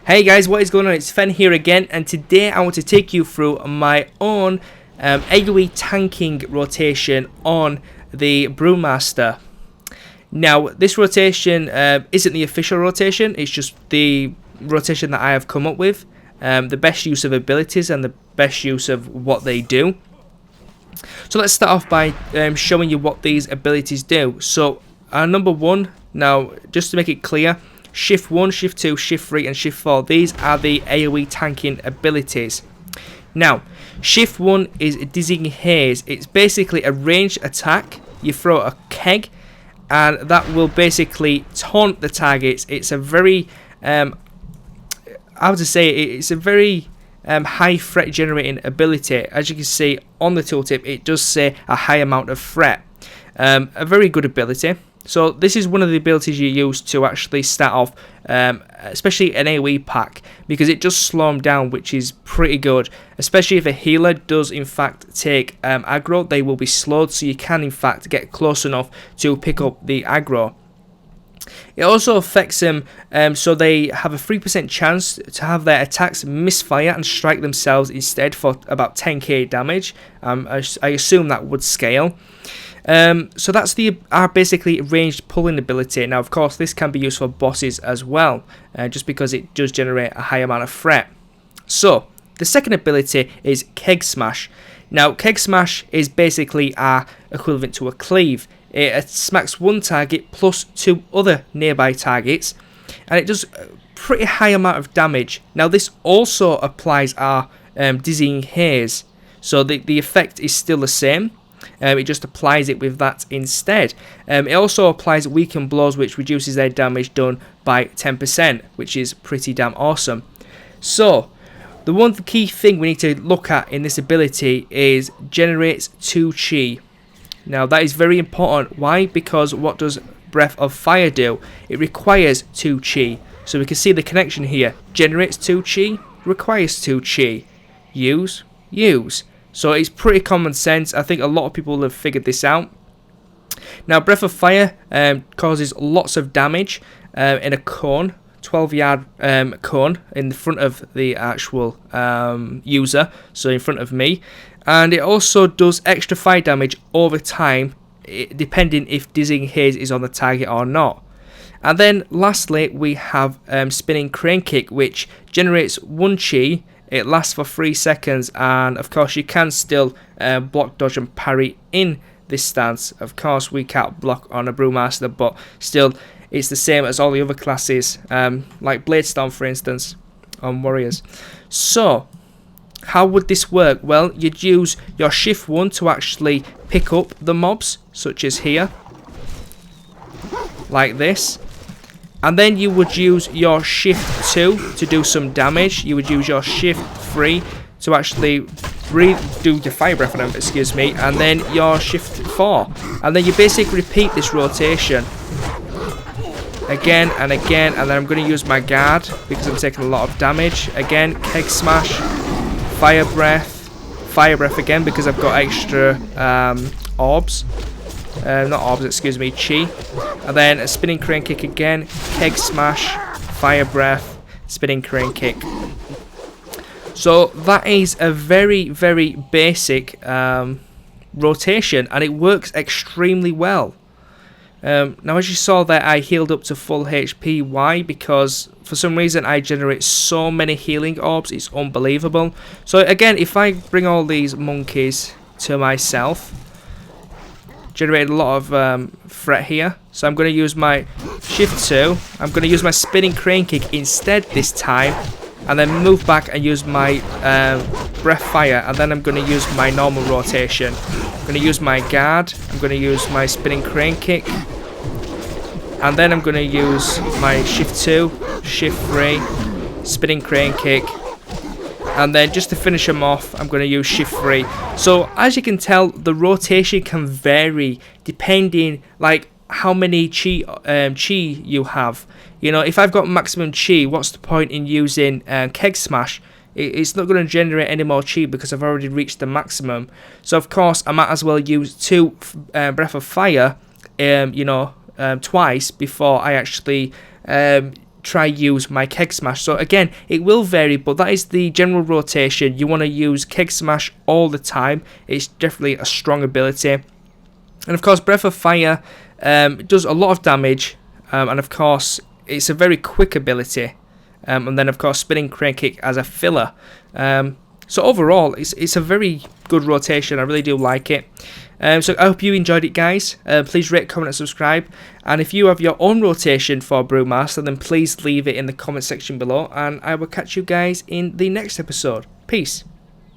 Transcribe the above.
Hey guys, what is going on? It's Fen here again, and today I want to take you through my own AOE tanking rotation on the Brewmaster. Now, this rotation isn't the official rotation, it's just the rotation that I have come up with. The best use of abilities and the best use of what they do. So let's start off by showing you what these abilities do. So, number one, now just to make it clear, Shift 1, Shift 2, Shift 3 and Shift 4, these are the AOE tanking abilities. Now, Shift 1 is Dizzying Haze. It's basically a ranged attack. You throw a keg and that will basically taunt the targets. It's a very, it's a very high threat generating ability. As you can see on the tooltip, it does say a high amount of threat. A very good ability. So this is one of the abilities you use to actually start off, especially an AOE pack, because it does slow them down, which is pretty good. Especially if a healer does in fact take aggro, they will be slowed, so you can in fact get close enough to pick up the aggro. It also affects them, so they have a 3% chance to have their attacks misfire and strike themselves instead for about 10k damage. I assume that would scale. So that's our basically ranged pulling ability. Now, of course, this can be used for bosses as well, just because it does generate a high amount of threat. So the second ability is Keg Smash. Now, Keg Smash is basically our equivalent to a cleave. It smacks one target plus 2 other nearby targets, and it does a pretty high amount of damage. Now, this also applies our Dizzying Haze, so the effect is still the same. It just applies it with that instead. It also applies Weaken Blows, which reduces their damage done by 10%, which is pretty damn awesome. So, the one key thing we need to look at in this ability is generates 2 chi. Now, that is very important. Why? Because what does Breath of Fire do? It requires 2 chi. So we can see the connection here. Generates 2 chi, requires 2 chi. Use. So it's pretty common sense. I think a lot of people have figured this out. Now, Breath of Fire causes lots of damage in a cone, 12-yard cone in the front of the actual user, so in front of me. And it also does extra fire damage over time, depending if Dizzying Haze is on the target or not. And then lastly, we have Spinning Crane Kick, which generates 1 chi. It lasts for 3 seconds, and of course you can still block, dodge and parry in this stance. Of course we can't block on a Brewmaster, but still it's the same as all the other classes, like Bladestorm for instance, on Warriors. So how would this work? Well, you'd use your Shift 1 to actually pick up the mobs, such as here, like this. And then you would use your Shift 2 to do some damage. You would use your Shift 3 to actually do the fire breath on them, excuse me. And then your Shift 4. And then you basically repeat this rotation again and again. And then I'm going to use my guard because I'm taking a lot of damage. Again, Keg Smash, fire breath again because I've got extra orbs. Not orbs, excuse me, chi. And then a Spinning Crane Kick again, Keg Smash, Fire Breath, Spinning Crane Kick. So that is a very, very basic rotation, and it works extremely well. Now, as you saw there, I healed up to full HP. Why? Because for some reason I generate so many healing orbs, it's unbelievable. So again, if I bring all these monkeys to myself, generated a lot of threat here, so I'm going to use my Shift 2. I'm going to use my Spinning Crane Kick instead this time, and then move back and use my Breath Fire, and then I'm going to use my normal rotation. I'm going to use my guard, I'm going to use my Spinning Crane Kick, and then I'm going to use my Shift 2, Shift 3, Spinning Crane Kick. And then just to finish them off, I'm going to use Shift 3. So as you can tell, the rotation can vary depending like how many chi you have. You know, if I've got maximum chi, what's the point in using Keg Smash? It's not going to generate any more chi because I've already reached the maximum. So of course I might as well use 2 Breath of Fire, twice before I actually try use my Keg Smash. So again, it will vary, but that is the general rotation. You want to use Keg Smash all the time. It's definitely a strong ability. And of course, Breath of Fire does a lot of damage, and of course, it's a very quick ability. And then of course, Spinning Crane Kick as a filler. So overall, it's a very good rotation. I really do like it. So I hope you enjoyed it, guys. Please rate, comment, and subscribe. And if you have your own rotation for Brewmaster, then please leave it in the comment section below. And I will catch you guys in the next episode. Peace.